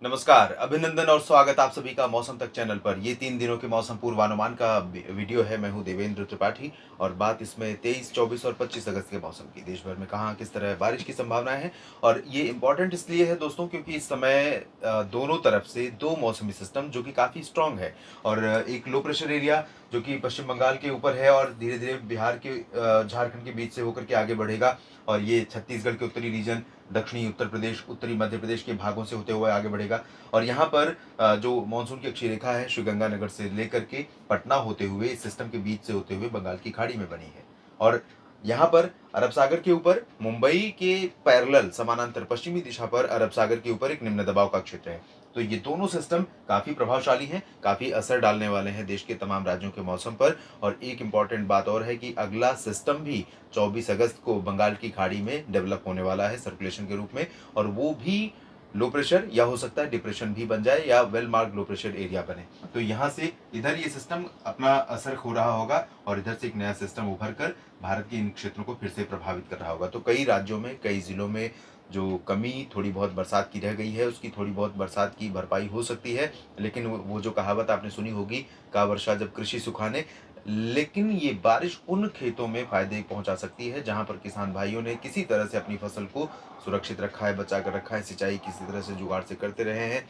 नमस्कार, अभिनंदन और स्वागत आप सभी का मौसम तक चैनल पर। ये 3 दिनों के मौसम पूर्वानुमान का वीडियो है। मैं हूँ देवेंद्र त्रिपाठी और बात इसमें 23, 24 और 25 अगस्त के मौसम की। देश भर में कहाँ किस तरह बारिश की संभावनाएं हैं और ये इम्पोर्टेंट इसलिए है दोस्तों क्योंकि इस समय दोनों तरफ से 2 मौसमी सिस्टम जो कि काफ़ी स्ट्रॉन्ग है और एक लो प्रेशर एरिया जो कि पश्चिम बंगाल के ऊपर है और धीरे-धीरे बिहार के झारखंड के बीच से होकर के आगे बढ़ेगा और ये छत्तीसगढ़ के उत्तरी रीजन, दक्षिणी उत्तर प्रदेश, उत्तरी मध्य प्रदेश के भागों से होते हुए आगे बढ़ेगा और यहाँ पर जो मानसून की अक्षीय रेखा है श्रीगंगानगर से लेकर के पटना होते हुए इस सिस्टम के बीच से होते हुए बंगाल की खाड़ी में बनी है और यहाँ पर अरब सागर के ऊपर मुंबई के पैरेलल समानांतर पश्चिमी दिशा पर अरब सागर के ऊपर एक निम्न दबाव का क्षेत्र है। तो ये दोनों सिस्टम काफी प्रभावशाली हैं, काफी असर डालने वाले हैं देश के तमाम राज्यों के मौसम पर। और एक इम्पॉर्टेंट बात और है कि अगला सिस्टम भी 24 अगस्त को बंगाल की खाड़ी में डेवलप होने वाला है सर्कुलेशन के रूप में और वो भी लो प्रेशर या हो सकता है डिप्रेशन भी बन जाए या well mark low pressure area बने। तो यहाँ से इधर ये सिस्टम अपना असर खो रहा होगा और इधर से एक नया सिस्टम उभर कर भारत के इन क्षेत्रों को फिर से प्रभावित कर रहा होगा। तो कई राज्यों में, कई जिलों में जो कमी थोड़ी बहुत बरसात की रह गई है उसकी थोड़ी बहुत बरसात की भरपाई हो सकती है। लेकिन वो जो कहावत आपने सुनी होगी, का वर्षा जब कृषि सुखाने, लेकिन ये बारिश उन खेतों में फायदे पहुंचा सकती है जहां पर किसान भाइयों ने किसी तरह से अपनी फसल को सुरक्षित रखा है, बचा कर रखा है, सिंचाई किसी तरह से जुगाड़ से करते रहे हैं,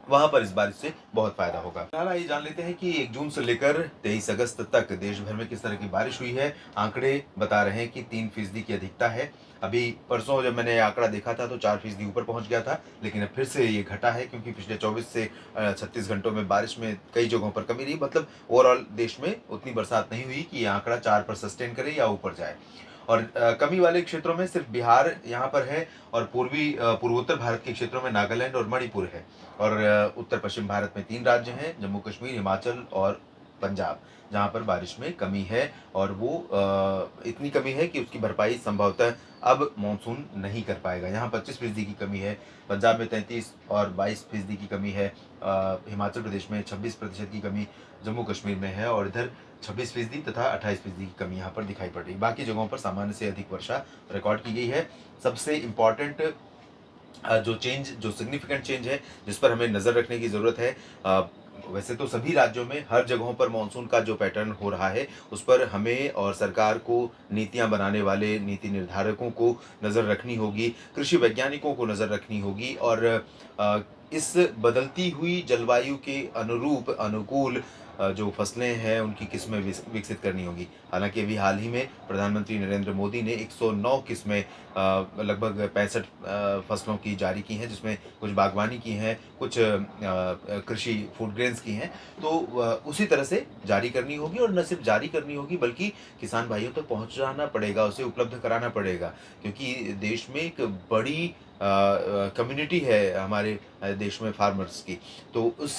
वहां पर इस बारिश से बहुत फायदा होगा। फिलहाल आइए जान लेते हैं कि 1 जून से लेकर 23 अगस्त तक देश भर में किस तरह की बारिश हुई है। आंकड़े बता रहे हैं कि 3% की अधिकता है। अभी परसों जब मैंने आंकड़ा देखा था तो 4% ऊपर पहुंच गया था, लेकिन अब फिर से ये घटा है क्योंकि पिछले 24 से 36 घंटों में बारिश में कई जगहों पर कमी रही। मतलब ओवरऑल देश में उतनी बरसात नहीं हुई कि ये आंकड़ा 4 पर सस्टेन करे या ऊपर जाए। और कमी वाले क्षेत्रों में सिर्फ बिहार यहाँ पर है और पूर्वोत्तर भारत के क्षेत्रों में नागालैंड और मणिपुर है और उत्तर पश्चिम भारत में 3 राज्य हैं, जम्मू कश्मीर, हिमाचल और पंजाब, जहाँ पर बारिश में कमी है और वो इतनी कमी है कि उसकी भरपाई संभवतः अब मानसून नहीं कर पाएगा। यहाँ 25% की कमी है, पंजाब में 33 और 22% की कमी है, हिमाचल प्रदेश में 26% की कमी जम्मू कश्मीर में है और इधर 26% तथा 28% की कमी यहाँ पर दिखाई पड़ रही है। बाकी जगहों पर सामान्य से अधिक वर्षा रिकॉर्ड की गई है। सबसे इम्पॉर्टेंट जो सिग्निफिकेंट चेंज है जिस पर हमें नज़र रखने की ज़रूरत है, वैसे तो सभी राज्यों में हर जगहों पर मानसून का जो पैटर्न हो रहा है उस पर हमें और सरकार को, नीतियां बनाने वाले नीति निर्धारकों को नज़र रखनी होगी, कृषि वैज्ञानिकों को नज़र रखनी होगी और इस बदलती हुई जलवायु के अनुरूप अनुकूल जो फसलें हैं उनकी किस्में विकसित करनी होगी। हालांकि अभी हाल ही में प्रधानमंत्री नरेंद्र मोदी ने 109 किस्में लगभग 65 फसलों की जारी की हैं, जिसमें कुछ बागवानी की हैं, कुछ कृषि फूड ग्रेन्स की हैं। तो उसी तरह से जारी करनी होगी और न सिर्फ जारी करनी होगी बल्कि किसान भाइयों तक पहुंचाना पड़ेगा, उसे उपलब्ध कराना पड़ेगा क्योंकि देश में एक बड़ी कम्युनिटी है हमारे देश में फार्मर्स की। तो उस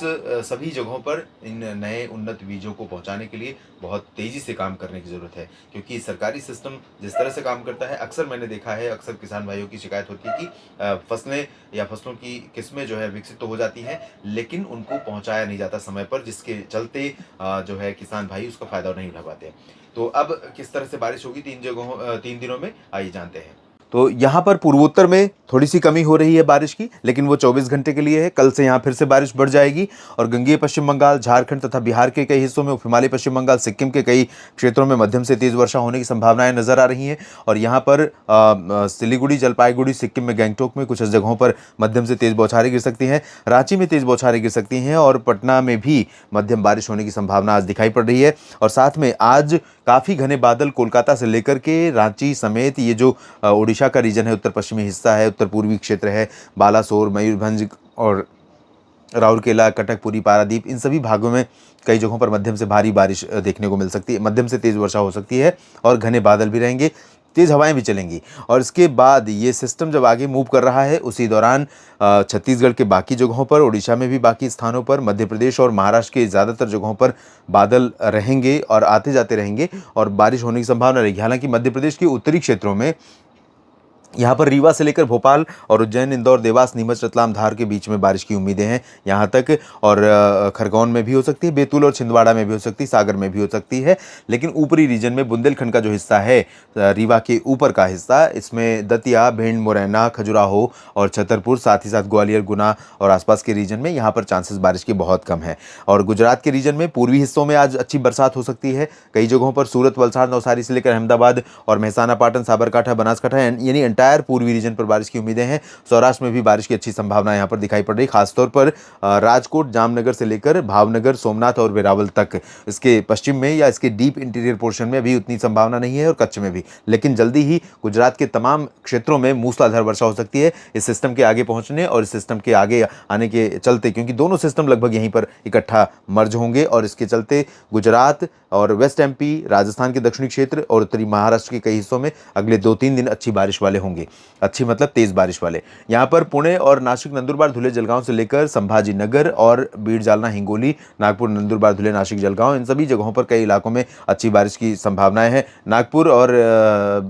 सभी जगहों पर इन नए उन्नत बीजों को पहुंचाने के लिए बहुत तेज़ी से काम करने की ज़रूरत है क्योंकि सरकारी सिस्टम जिस तरह से काम करता है, अक्सर मैंने देखा है, अक्सर किसान भाइयों की शिकायत होती है कि फसलें या फसलों की किस्में जो है विकसित तो हो जाती हैं लेकिन उनको पहुंचाया नहीं जाता समय पर, जिसके चलते जो है किसान भाई उसका फ़ायदा नहीं उठा पाते हैं। तो अब किस तरह से बारिश होगी 3 दिनों में, आइए जानते हैं। तो यहाँ पर पूर्वोत्तर में थोड़ी सी कमी हो रही है बारिश की, लेकिन वो 24 घंटे के लिए है। कल से यहाँ फिर से बारिश बढ़ जाएगी और गंगेय पश्चिम बंगाल, झारखंड तथा बिहार के कई हिस्सों में, उप हिमालय पश्चिम बंगाल, सिक्किम के कई क्षेत्रों में मध्यम से तेज वर्षा होने की संभावनाएं नजर आ रही हैं। और यहाँ पर सिलीगुड़ी, जलपाईगुड़ी, सिक्किम में गैंगटोक में कुछ जगहों पर मध्यम से तेज बौछारें गिर सकती हैं, रांची में तेज बौछारें गिर सकती हैं और पटना में भी मध्यम बारिश होने की संभावना आज दिखाई पड़ रही है। और साथ में आज काफ़ी घने बादल कोलकाता से लेकर के रांची समेत ये जो उड़ीसा का रीजन है, उत्तर पश्चिमी हिस्सा है, उत्तर पूर्वी क्षेत्र है, बालासोर, मयूरभंज और राउरकेला, कटकपुरी, पारादीप, इन सभी भागों में कई जगहों पर मध्यम से भारी बारिश देखने को मिल सकती है, मध्यम से तेज़ वर्षा हो सकती है और घने बादल भी रहेंगे, तेज़ हवाएं भी चलेंगी। और इसके बाद ये सिस्टम जब आगे मूव कर रहा है उसी दौरान छत्तीसगढ़ के बाकी जगहों पर, उड़ीसा में भी बाकी स्थानों पर, मध्य प्रदेश और महाराष्ट्र के ज़्यादातर जगहों पर बादल रहेंगे और आते जाते रहेंगे और बारिश होने की संभावना रहेगी। हालांकि मध्य प्रदेश के उत्तरी क्षेत्रों में यहाँ पर रीवा से लेकर भोपाल और उज्जैन, इंदौर, देवास, नीमच, रतलाम, धार के बीच में बारिश की उम्मीदें हैं यहाँ तक। और खरगोन में भी हो सकती है, बैतूल और छिंदवाड़ा में भी हो सकती है, सागर में भी हो सकती है। लेकिन ऊपरी रीजन में बुंदेलखंड का जो हिस्सा है, रीवा के ऊपर का हिस्सा, इसमें दतिया, भिंड, मुरैना, खजुराहो और छतरपुर, साथ ही साथ ग्वालियर, गुना और आसपास के रीजन में यहाँ पर चांसेस बारिश के बहुत कम है। और गुजरात के रीजन में पूर्वी हिस्सों में आज अच्छी बरसात हो सकती है। कई जगहों पर सूरत, वलसाड़, नवसारी से लेकर अहमदाबाद और मेहसाना, पाटन, साबरकांठा, बनासकांठा यानी एंटायर पूर्वी रीजन पर बारिश की उम्मीदें हैं। सौराष्ट्र में भी बारिश की अच्छी संभावना यहाँ पर दिखाई पड़ रही, खासतौर पर राजकोट, जामनगर से लेकर भावनगर, सोमनाथ और वेरावल तक। इसके पश्चिम में या इसके डीप इंटीरियर पोर्शन में अभी उतनी संभावना नहीं है, और कच्छ में भी। लेकिन जल्दी ही गुजरात के तमाम क्षेत्रों में मूसलाधार वर्षा हो सकती है इस सिस्टम के आगे पहुंचने और इस सिस्टम के आगे आने के चलते, क्योंकि दोनों सिस्टम लगभग यहीं पर इकट्ठा मर्ज होंगे। और इसके चलते गुजरात और वेस्ट एमपी, राजस्थान के दक्षिणी क्षेत्र और उत्तरी महाराष्ट्र के कई हिस्सों में अगले 2-3 दिन अच्छी बारिश वाले होंगे। अच्छी मतलब तेज बारिश वाले। यहाँ पर पुणे और नासिक, नंदुरबार, धुले, जलगांव से लेकर संभाजी नगर और बीड़, जालना, हिंगोली, नागपुर, नंदुरबार, धुले, नासिक, जलगांव, इन सभी जगहों पर कई इलाकों में अच्छी बारिश की संभावनाएं हैं। नागपुर और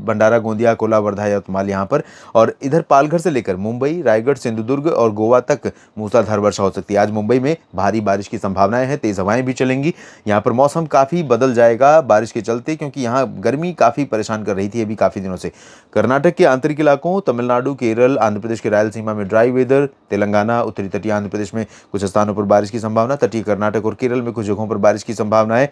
भंडारा, गोंदिया, कोला, वर्धा, यवतमाल यहाँ पर। और इधर पालघर से लेकर मुंबई, रायगढ़, सिंधुदुर्ग और गोवा तक मूसलाधार वर्षा हो सकती है। आज मुंबई में भारी बारिश की संभावनाएं हैं, तेज हवाएं भी चलेंगी। यहाँ पर मौसम काफ़ी बदल जाएगा बारिश के चलते, क्योंकि यहाँ गर्मी काफ़ी परेशान कर रही थी अभी काफ़ी दिनों से। कर्नाटक के आंतरिक इलाकों, तमिलनाडु, केरल, आंध्र प्रदेश के रायलसीमा में ड्राई वेदर, तेलंगाना, उत्तरी तटीय आंध्र प्रदेश में कुछ स्थानों पर बारिश की संभावना, तटीय कर्नाटक और केरल में कुछ जगहों पर बारिश की संभावना है।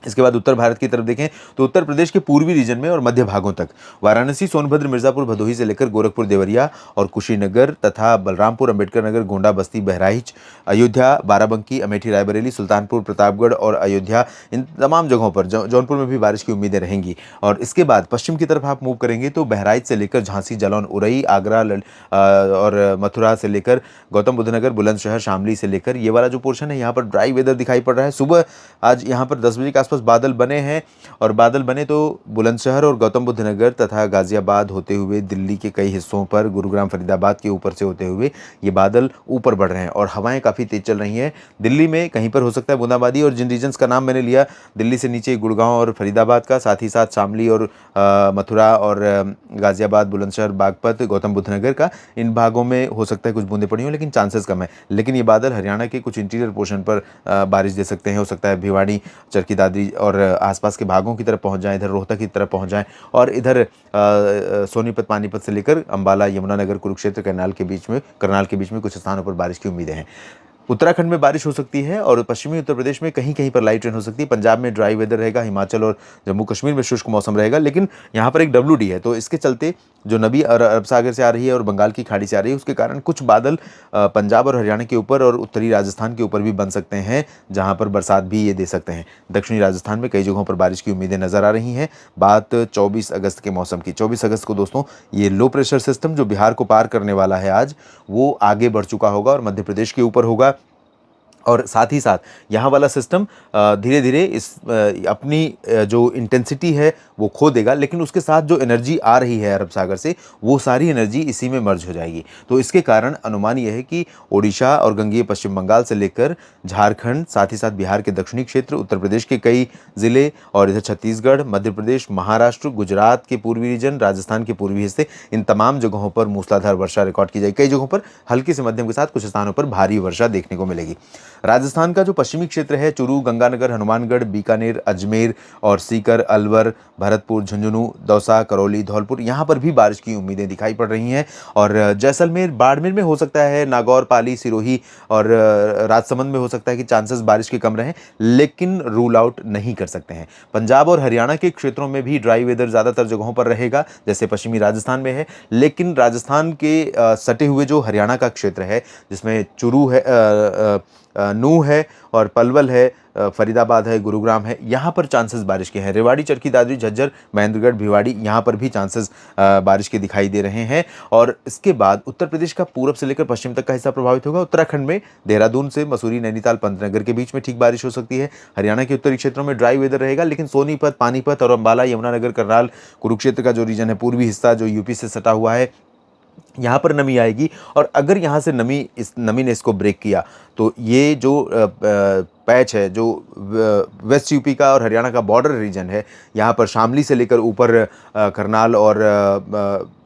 इसके बाद उत्तर भारत की तरफ देखें तो उत्तर प्रदेश के पूर्वी रीजन में और मध्य भागों तक, वाराणसी, सोनभद्र, मिर्जापुर, भदोही से लेकर गोरखपुर, देवरिया और कुशीनगर तथा बलरामपुर, अंबेडकर नगर, गोंडा, बस्ती, बहराइच, अयोध्या, बाराबंकी, अमेठी, रायबरेली, सुल्तानपुर, प्रतापगढ़ और अयोध्या, इन तमाम जगहों पर जौनपुर में भी बारिश की उम्मीदें रहेंगी। और इसके बाद पश्चिम की तरफ आप मूव करेंगे तो बहराइच से लेकर झांसी, जालौन, उरई, आगरा और मथुरा से लेकर गौतम बुद्ध नगर, बुलंदशहर, शामली से लेकर ये वाला जो पोर्शन है यहाँ पर ड्राई वेदर दिखाई पड़ रहा है। सुबह आज यहाँ पर 10 बजे के आसपास बादल बने हैं, और बादल बने तो बुलंदशहर और गौतम बुद्ध नगर तथा गाजियाबाद होते हुए दिल्ली के कई हिस्सों पर, गुरुग्राम, फरीदाबाद के ऊपर से होते हुए ये बादल ऊपर बढ़ रहे हैं और हवाएं काफ़ी तेज चल रही हैं। दिल्ली में कहीं पर हो सकता है बूंदाबांदी, और जिन रीजन्स का नाम मैंने लिया दिल्ली से नीचे गुड़गांव और फरीदाबाद का, साथ ही साथ शामली और मथुरा और गाजियाबाद, बुलंदशहर, बागपत, गौतम बुद्ध नगर का, इन भागों में हो सकता है कुछ बूंदें पड़ी हों, लेकिन चांसेस कम है। लेकिन ये बादल हरियाणा के कुछ इंटीरियर पोर्शन पर बारिश दे सकते हैं। हो सकता है भिवाड़ी, चरखी दादरी और आसपास के भागों की तरफ पहुंच जाएं, इधर रोहतक की तरफ पहुंच जाएं, और इधर सोनीपत, पानीपत से लेकर अंबाला, यमुनानगर, कुरुक्षेत्र, करनाल के बीच में कुछ स्थानों पर बारिश की उम्मीदें हैं। उत्तराखंड में बारिश हो सकती है, और पश्चिमी उत्तर प्रदेश में कहीं कहीं पर लाइट रेन हो सकती है। पंजाब में ड्राई वेदर रहेगा, हिमाचल और जम्मू कश्मीर में शुष्क मौसम रहेगा। लेकिन यहाँ पर एक WD है, तो इसके चलते जो नबी अरब सागर से आ रही है और बंगाल की खाड़ी से आ रही है, उसके कारण कुछ बादल पंजाब और हरियाणा के ऊपर और उत्तरी राजस्थान के ऊपर भी बन सकते हैं, जहाँ पर बरसात भी ये दे सकते हैं। दक्षिणी राजस्थान में कई जगहों पर बारिश की उम्मीदें नजर आ रही हैं। बात 24 अगस्त के मौसम की। 24 अगस्त को दोस्तों ये लो प्रेशर सिस्टम जो बिहार को पार करने वाला है आज, वो आगे बढ़ चुका होगा और मध्य प्रदेश के ऊपर होगा। और साथ ही साथ यहाँ वाला सिस्टम धीरे धीरे अपनी जो इंटेंसिटी है वो खो देगा, लेकिन उसके साथ जो एनर्जी आ रही है अरब सागर से, वो सारी एनर्जी इसी में मर्ज हो जाएगी। तो इसके कारण अनुमान यह है कि ओडिशा और गंगेय पश्चिम बंगाल से लेकर झारखंड, साथ ही साथ बिहार के दक्षिणी क्षेत्र, उत्तर प्रदेश के कई ज़िले और इधर छत्तीसगढ़, मध्य प्रदेश, महाराष्ट्र, गुजरात के पूर्वी रीजन, राजस्थान के पूर्वी हिस्से, इन तमाम जगहों पर मूसलाधार वर्षा रिकॉर्ड की जाएगी। कई जगहों पर हल्की से मध्यम के साथ कुछ स्थानों पर भारी वर्षा देखने को मिलेगी। राजस्थान का जो पश्चिमी क्षेत्र है, चुरू, गंगानगर, हनुमानगढ़, बीकानेर, अजमेर और सीकर, अलवर, भरतपुर, झुंझुनू, दौसा, करौली, धौलपुर, यहाँ पर भी बारिश की उम्मीदें दिखाई पड़ रही हैं। और जैसलमेर, बाड़मेर में हो सकता है, नागौर, पाली, सिरोही और राजसमंद में हो सकता है कि चांसेस बारिश के कम रहें, लेकिन रूल आउट नहीं कर सकते हैं। पंजाब और हरियाणा के क्षेत्रों में भी ड्राई वेदर ज़्यादातर जगहों पर रहेगा, जैसे पश्चिमी राजस्थान में है। लेकिन राजस्थान के सटे हुए जो हरियाणा का क्षेत्र है, जिसमें चुरू है, नूह है और पलवल है, फरीदाबाद है, गुरुग्राम है, यहाँ पर चांसेस बारिश के हैं। रेवाड़ी, चरखी दादरी, झज्जर, महेंद्रगढ़, भिवाड़ी, यहाँ पर भी चांसेस बारिश के दिखाई दे रहे हैं। और इसके बाद उत्तर प्रदेश का पूरब से लेकर पश्चिम तक का हिस्सा प्रभावित होगा। उत्तराखंड में देहरादून से मसूरी, नैनीताल, पंतनगर के बीच में ठीक बारिश हो सकती है। हरियाणा के उत्तरी क्षेत्रों में ड्राई वेदर रहेगा, लेकिन सोनीपत, पानीपत और अंबाला, यमुनानगर, करनाल, कुरुक्षेत्र का जो रीजन है, पूर्वी हिस्सा जो यूपी से सटा हुआ है, यहाँ पर नमी आएगी। और अगर यहाँ से नमी ने इसको ब्रेक किया, तो ये जो पैच है, जो वेस्ट यूपी का और हरियाणा का बॉर्डर रीजन है, यहाँ पर शामली से लेकर ऊपर करनाल और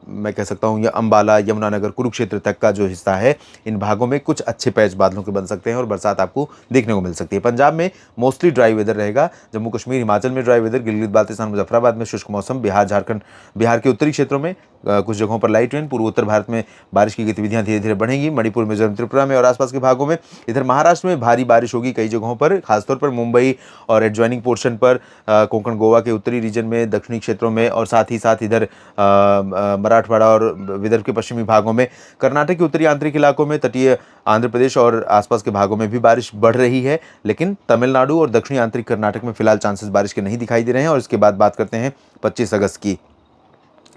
मैं कह सकता हूँ, या अंबाला, यमुनानगर, कुरुक्षेत्र तक का जो हिस्सा है, इन भागों में कुछ अच्छे पैच बादलों के बन सकते हैं और बरसात आपको देखने को मिल सकती है। पंजाब में मोस्टली ड्राई वेदर रहेगा। जम्मू कश्मीर, हिमाचल में ड्राई वेदर, गिलगित बाल्टिस्तान, मुजफ्फराबाद में शुष्क मौसम, बिहार, झारखंड, बिहार के उत्तरी क्षेत्रों में कुछ जगहों पर लाइट रेन, पूर्वोत्तर भारत में बारिश की गतिविधियां धीरे धीरे बढ़ेंगी, मणिपुर, मिजोरम, त्रिपुरा में और आसपास के भागों में। इधर महाराष्ट्र में भारी बारिश होगी कई जगहों पर, खासतौर पर मुंबई और एडजॉइनिंग पोर्शन पर, कोंकण, गोवा के उत्तरी रीजन में, दक्षिणी क्षेत्रों में, और साथ ही साथ इधर मराठवाड़ा और विदर्भ के पश्चिमी भागों में। कर्नाटक के उत्तरी आंतरिक इलाकों में, तटीय आंध्र प्रदेश और आसपास के भागों में भी बारिश बढ़ रही है, लेकिन तमिलनाडु और दक्षिणी आंतरिक कर्नाटक में फिलहाल चांसेस बारिश के नहीं दिखाई दे रहे हैं। और इसके बाद बात करते हैं 25 अगस्त की।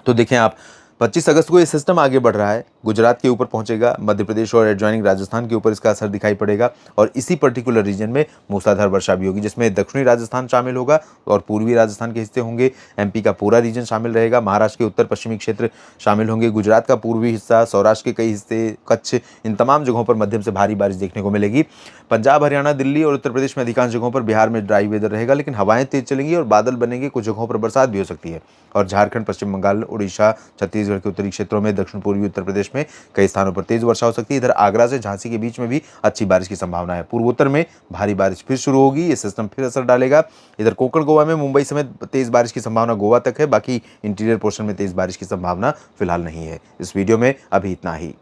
तो देखें आप, 25 अगस्त को ये सिस्टम आगे बढ़ रहा है, गुजरात के ऊपर पहुंचेगा, मध्य प्रदेश और एडजॉइनिंग राजस्थान के ऊपर इसका असर दिखाई पड़ेगा, और इसी पर्टिकुलर रीजन में मूसलाधार वर्षा भी होगी, जिसमें दक्षिणी राजस्थान शामिल होगा और पूर्वी राजस्थान के हिस्से होंगे, एमपी का पूरा रीजन शामिल रहेगा, महाराष्ट्र के उत्तर पश्चिमी क्षेत्र शामिल होंगे, गुजरात का पूर्वी हिस्सा, सौराष्ट्र के कई हिस्से, कच्छ, इन तमाम जगहों पर मध्यम से भारी बारिश देखने को मिलेगी। पंजाब, हरियाणा, दिल्ली और उत्तर प्रदेश में अधिकांश जगहों पर, बिहार में ड्राई वेदर रहेगा, लेकिन हवाएं तेज चलेंगी और बादल बनेंगे, कुछ जगहों पर बरसात भी हो सकती है। और झारखंड, पश्चिम बंगाल, उड़ीसा, छत्तीसगढ़ के उत्तरी क्षेत्रों में, दक्षिण पूर्वी उत्तर प्रदेश में कई स्थानों पर तेज वर्षा हो सकती है। इधर आगरा से झांसी के बीच में भी अच्छी बारिश की संभावना है। पूर्वोत्तर में भारी बारिश फिर शुरू होगी, ये सिस्टम फिर असर डालेगा। इधर कोंकण, गोवा में मुंबई समेत तेज बारिश की संभावना गोवा तक है, बाकी इंटीरियर पोर्शन में तेज बारिश की संभावना फिलहाल नहीं है। इस वीडियो में अभी इतना ही।